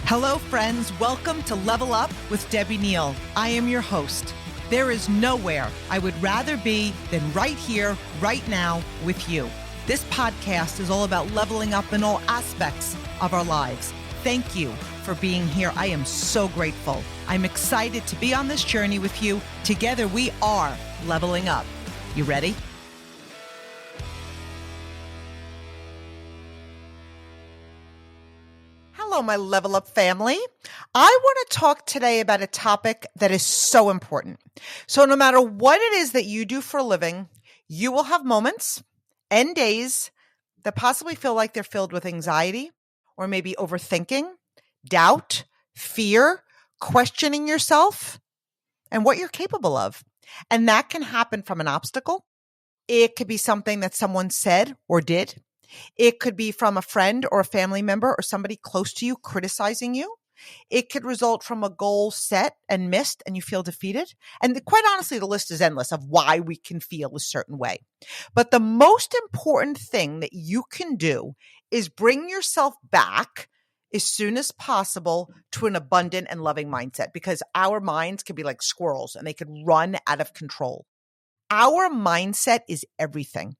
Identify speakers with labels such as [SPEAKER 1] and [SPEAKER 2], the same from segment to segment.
[SPEAKER 1] Hello, friends. Welcome to Level Up with Debbie Neal. I am your host. There is nowhere I would rather be than right here, right now with you. This podcast is all about leveling up in all aspects of our lives. Thank you for being here. I am so grateful. I'm excited to be on this journey with you. Together, we are leveling up. You ready? Hello, my Level Up family. I want to talk today about a topic that is so important. So no matter what it is that you do for a living, you will have moments and days that possibly feel like they're filled with anxiety or maybe overthinking, doubt, fear, questioning yourself and what you're capable of. And that can happen from an obstacle. It could be something that someone said or did. It could be from a friend or a family member or somebody close to you criticizing you. It could result from a goal set and missed and you feel defeated. And quite honestly, the list is endless of why we can feel a certain way. But the most important thing that you can do is bring yourself back as soon as possible to an abundant and loving mindset, because our minds can be like squirrels and they could run out of control. Our mindset is everything.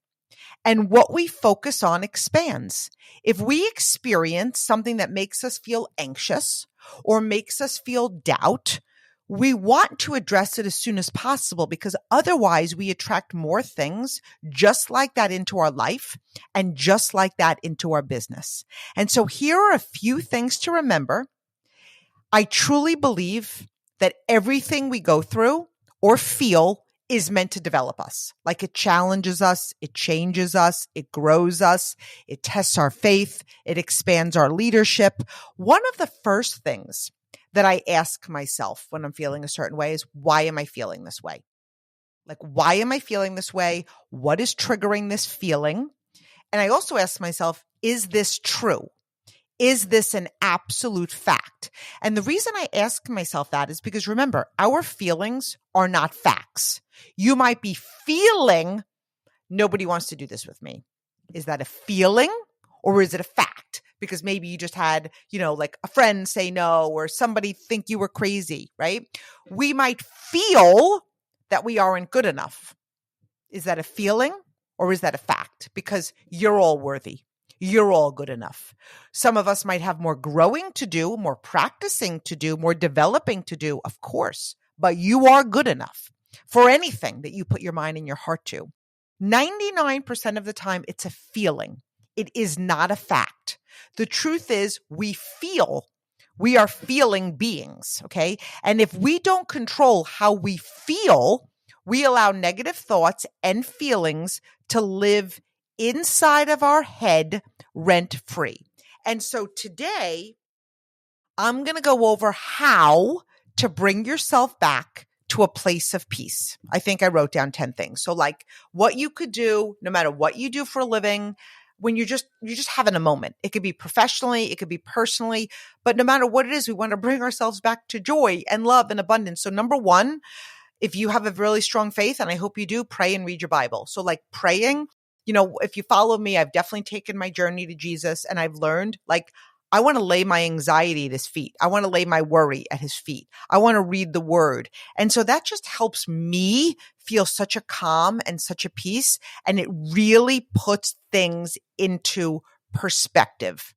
[SPEAKER 1] And what we focus on expands. If we experience something that makes us feel anxious or makes us feel doubt, we want to address it as soon as possible, because otherwise we attract more things just like that into our life and just like that into our business. And so here are a few things to remember. I truly believe that everything we go through or feel is meant to develop us. Like it challenges us, it changes us, it grows us, it tests our faith, it expands our leadership. One of the first things that I ask myself when I'm feeling a certain way is, why am I feeling this way? Like, why am I feeling this way? What is triggering this feeling? And I also ask myself, is this true? Is this an absolute fact? And the reason I ask myself that is because, remember, our feelings are not facts. You might be feeling, nobody wants to do this with me. Is that a feeling or is it a fact? Because maybe you just had, like a friend say no, or somebody think you were crazy, right? We might feel that we aren't good enough. Is that a feeling or is that a fact? Because you're all worthy. You're all good enough. Some of us might have more growing to do, more practicing to do, more developing to do, of course, but you are good enough for anything that you put your mind and your heart to. 99% of the time, it's a feeling. It is not a fact. The truth is we feel. We are feeling beings, okay? And if we don't control how we feel, we allow negative thoughts and feelings to live inside of our head rent-free. And so today, I'm going to go over how to bring yourself back to a place of peace. I think I wrote down 10 things. So like what you could do, no matter what you do for a living, when you're just having a moment. It could be professionally, it could be personally, but no matter what it is, we want to bring ourselves back to joy and love and abundance. So number one, if you have a really strong faith, and I hope you do, pray and read your Bible. So like praying, if you follow me, I've definitely taken my journey to Jesus, and I've learned, like, I want to lay my anxiety at his feet. I want to lay my worry at his feet. I want to read the word. And so that just helps me feel such a calm and such a peace. And it really puts things into perspective.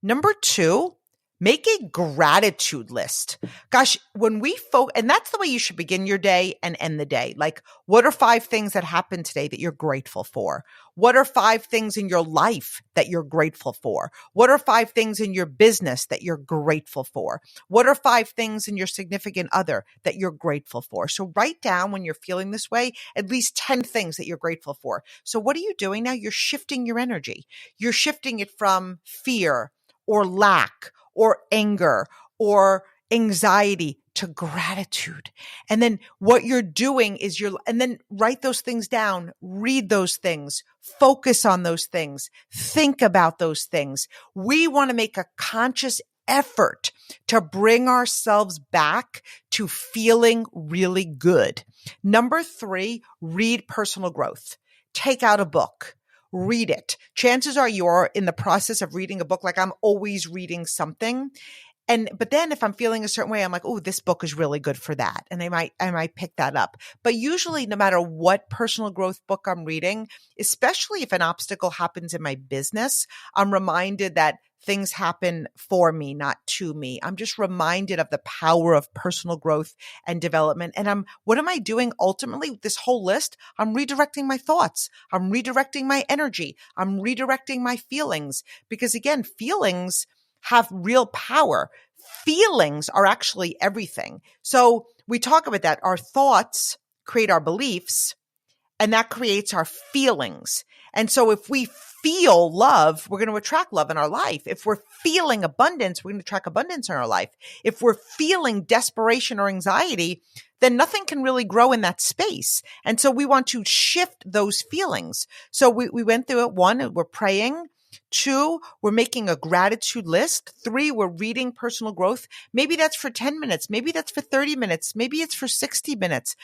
[SPEAKER 1] Number two, make a gratitude list. Gosh, when we and that's the way you should begin your day and end the day. Like, what are 5 things that happened today that you're grateful for? What are 5 things in your life that you're grateful for? What are 5 things in your business that you're grateful for? What are 5 things in your significant other that you're grateful for? So write down, when you're feeling this way, at least 10 things that you're grateful for. So what are you doing now? You're shifting your energy. You're shifting it from fear or lack or anger or anxiety to gratitude. And then what you're doing is and then write those things down, read those things, focus on those things, think about those things. We want to make a conscious effort to bring ourselves back to feeling really good. Number 3, read personal growth. Take out a book. Read it. Chances are you're in the process of reading a book. Like, I'm always reading something. But then if I'm feeling a certain way, I'm like, oh, this book is really good for that. And I might pick that up. But usually no matter what personal growth book I'm reading, especially if an obstacle happens in my business, I'm reminded that things happen for me, not to me. I'm just reminded of the power of personal growth and development. And what am I doing ultimately with this whole list? I'm redirecting my thoughts. I'm redirecting my energy. I'm redirecting my feelings, because again, feelings have real power. Feelings are actually everything. So we talk about that. Our thoughts create our beliefs, and that creates our feelings. And so if we feel love, we're going to attract love in our life. If we're feeling abundance, we're going to attract abundance in our life. If we're feeling desperation or anxiety, then nothing can really grow in that space. And so we want to shift those feelings. So we went through it. 1, we're praying. 2, we're making a gratitude list. 3, we're reading personal growth. Maybe that's for 10 minutes. Maybe that's for 30 minutes. Maybe it's for 60 minutes.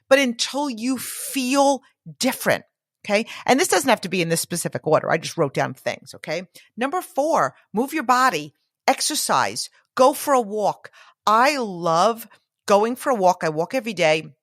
[SPEAKER 1] But until you feel different, okay? And this doesn't have to be in this specific order. I just wrote down things, okay? Number 4, move your body, exercise, go for a walk. I love going for a walk. I walk every day.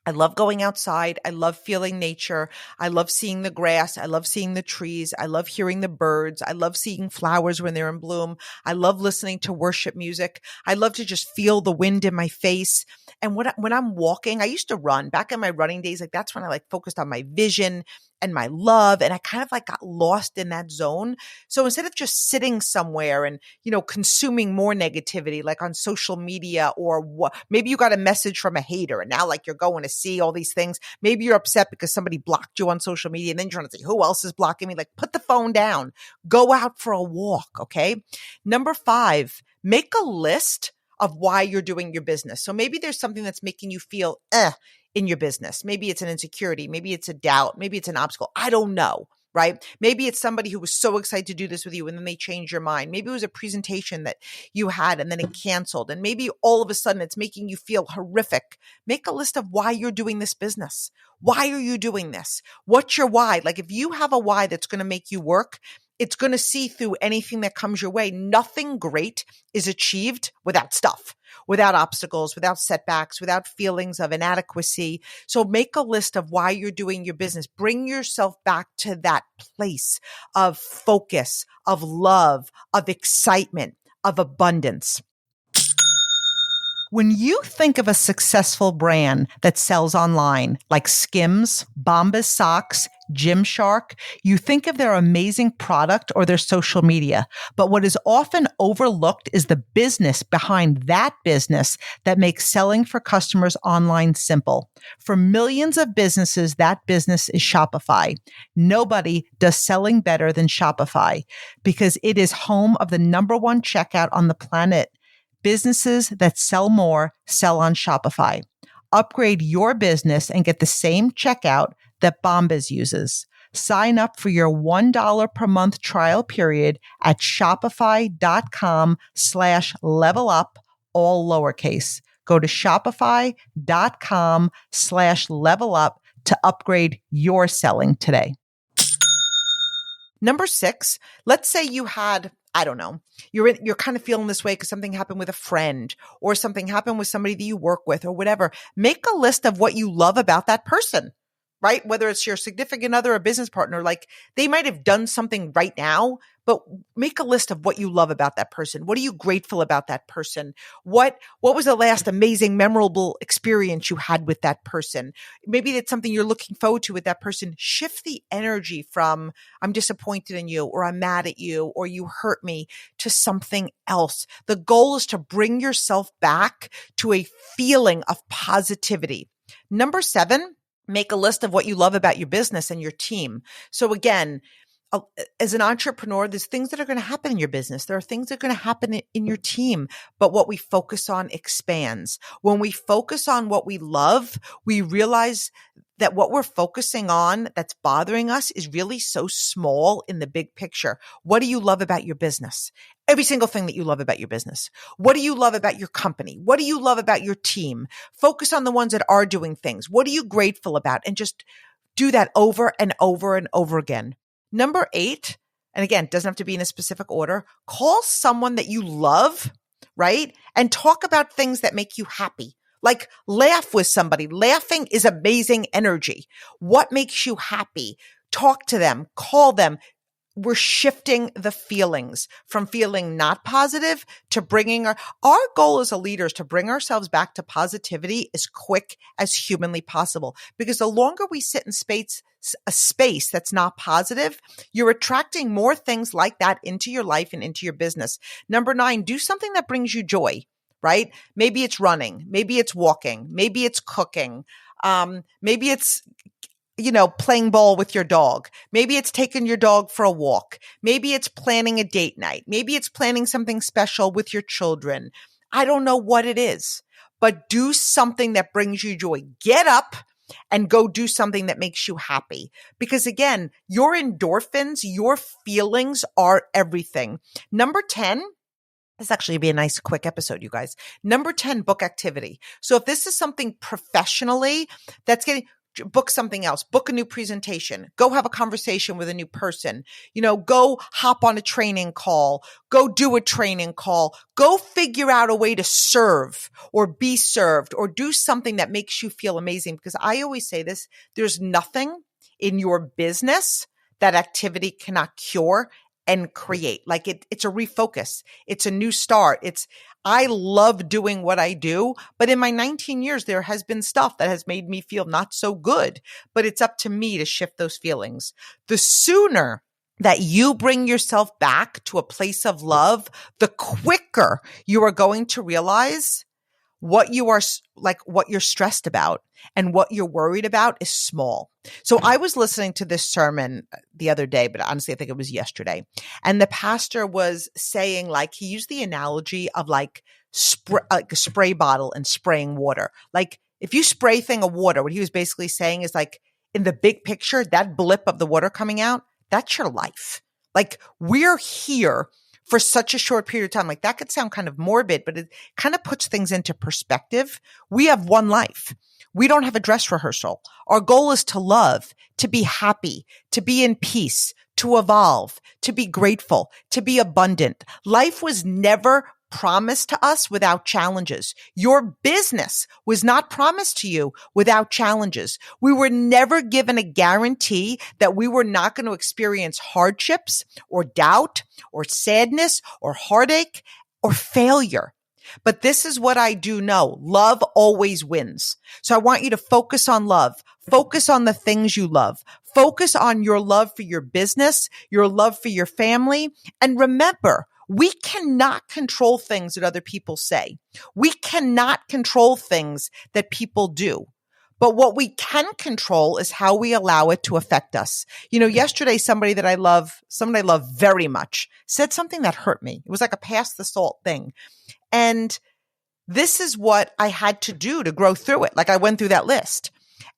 [SPEAKER 1] I love going outside. I love feeling nature. I love seeing the grass. I love seeing the trees. I love hearing the birds. I love seeing flowers when they're in bloom. I love listening to worship music. I love to just feel the wind in my face. And when I'm walking, I used to run back in my running days. Like that's when I focused on my vision and my love. And I kind of got lost in that zone. So instead of just sitting somewhere and, consuming more negativity, like on social media, or maybe you got a message from a hater and now you're going to see all these things. Maybe you're upset because somebody blocked you on social media and then you're trying to say, who else is blocking me? Put the phone down, go out for a walk. Okay. Number 5, make a list of why you're doing your business. So maybe there's something that's making you feel in your business. Maybe it's an insecurity. Maybe it's a doubt. Maybe it's an obstacle. I don't know, right? Maybe it's somebody who was so excited to do this with you and then they changed your mind. Maybe it was a presentation that you had and then it canceled. And maybe all of a sudden it's making you feel horrific. Make a list of why you're doing this business. Why are you doing this? What's your why? If you have a why that's going to make you work, it's going to see through anything that comes your way. Nothing great is achieved without stuff, without obstacles, without setbacks, without feelings of inadequacy. So make a list of why you're doing your business. Bring yourself back to that place of focus, of love, of excitement, of abundance. When you think of a successful brand that sells online, like Skims, Bombas socks, Gymshark, you think of their amazing product or their social media. But what is often overlooked is the business behind that business that makes selling for customers online simple. For millions of businesses, that business is Shopify. Nobody does selling better than Shopify because it is home of the #1 checkout on the planet. Businesses that sell more sell on Shopify. Upgrade your business and get the same checkout that Bombas uses. Sign up for your $1 per month trial period at shopify.com/levelup, all lowercase. Go to shopify.com/levelup to upgrade your selling today. Number 6, let's say you had, I don't know, you're kind of feeling this way because something happened with a friend or something happened with somebody that you work with or whatever. Make a list of what you love about that person, right? Whether it's your significant other or business partner, they might have done something right now, but make a list of what you love about that person. What are you grateful about that person? What was the last amazing, memorable experience you had with that person? Maybe it's something you're looking forward to with that person. Shift the energy from I'm disappointed in you or I'm mad at you or you hurt me to something else. The goal is to bring yourself back to a feeling of positivity. Number 7, make a list of what you love about your business and your team. So again, as an entrepreneur, there's things that are going to happen in your business. There are things that are going to happen in your team, but what we focus on expands. When we focus on what we love, we realize that what we're focusing on that's bothering us is really so small in the big picture. What do you love about your business? Every single thing that you love about your business. What do you love about your company? What do you love about your team? Focus on the ones that are doing things. What are you grateful about? And just do that over and over and over again. Number 8, and again, it doesn't have to be in a specific order, call someone that you love right? And talk about things that make you happy. Like laugh with somebody. Laughing is amazing energy. What makes you happy? Talk to them, call them. We're shifting the feelings from feeling not positive to bringing our goal as a leader is to bring ourselves back to positivity as quick as humanly possible. Because the longer we sit in a space that's not positive, you're attracting more things like that into your life and into your business. Number 9, do something that brings you joy, right? Maybe it's running. Maybe it's walking. Maybe it's cooking. Maybe it's playing ball with your dog. Maybe it's taking your dog for a walk. Maybe it's planning a date night. Maybe it's planning something special with your children. I don't know what it is, but do something that brings you joy. Get up and go do something that makes you happy. Because again, your endorphins, your feelings are everything. Number 10, this actually be a nice quick episode, you guys. Number 10, book activity. So if this is something professionally book something else, book a new presentation, go have a conversation with a new person, go hop on a training call, go do a training call, go figure out a way to serve or be served or do something that makes you feel amazing. Because I always say this, there's nothing in your business that activity cannot cure and create. Like it's a refocus. It's a new start. I love doing what I do, but in my 19 years, there has been stuff that has made me feel not so good, but it's up to me to shift those feelings. The sooner that you bring yourself back to a place of love, the quicker you are going to realize what you're stressed about and what you're worried about is small. So I was listening to this sermon the other day, but honestly, I think it was yesterday. And the pastor was saying, he used the analogy of like a spray bottle and spraying water. Like if you spray a thing of water, what he was basically saying is like in the big picture, that blip of the water coming out, that's your life. Like we're here for such a short period of time. Like that could sound kind of morbid, but it kind of puts things into perspective. We have one life. We don't have a dress rehearsal. Our goal is to love, to be happy, to be in peace, to evolve, to be grateful, to be abundant. Life was never promised to us without challenges. Your business was not promised to you without challenges. We were never given a guarantee that we were not going to experience hardships or doubt or sadness or heartache or failure. But this is what I do know. Love always wins. So I want you to focus on love. Focus on the things you love. Focus on your love for your business, your love for your family. And remember, we cannot control things that other people say. We cannot control things that people do. But what we can control is how we allow it to affect us. Yesterday, somebody I love very much, said something that hurt me. It was like a pass the salt thing. And this is what I had to do to grow through it. Like I went through that list.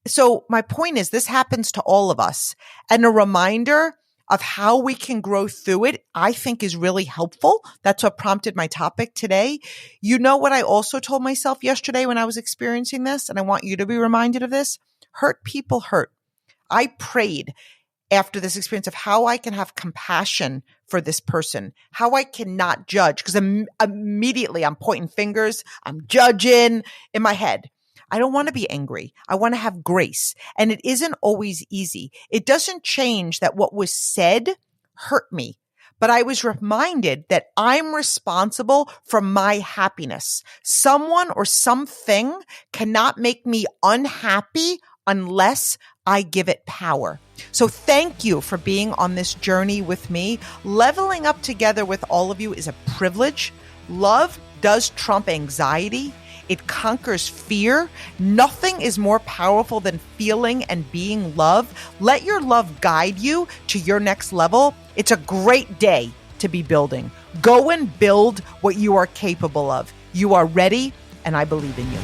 [SPEAKER 1] So my point is this happens to all of us. And a reminder of how we can grow through it, I think is really helpful. That's what prompted my topic today. You know what I also told myself yesterday when I was experiencing this, and I want you to be reminded of this? Hurt people hurt. I prayed after this experience of how I can have compassion for this person, how I cannot judge, because immediately I'm pointing fingers, I'm judging in my head. I don't want to be angry. I want to have grace. And it isn't always easy. It doesn't change that what was said hurt me. But I was reminded that I'm responsible for my happiness. Someone or something cannot make me unhappy unless I give it power. So thank you for being on this journey with me. Leveling up together with all of you is a privilege. Love does trump anxiety. It conquers fear. Nothing is more powerful than feeling and being love. Let your love guide you to your next level. It's a great day to be building. Go and build what you are capable of. You are ready, and I believe in you.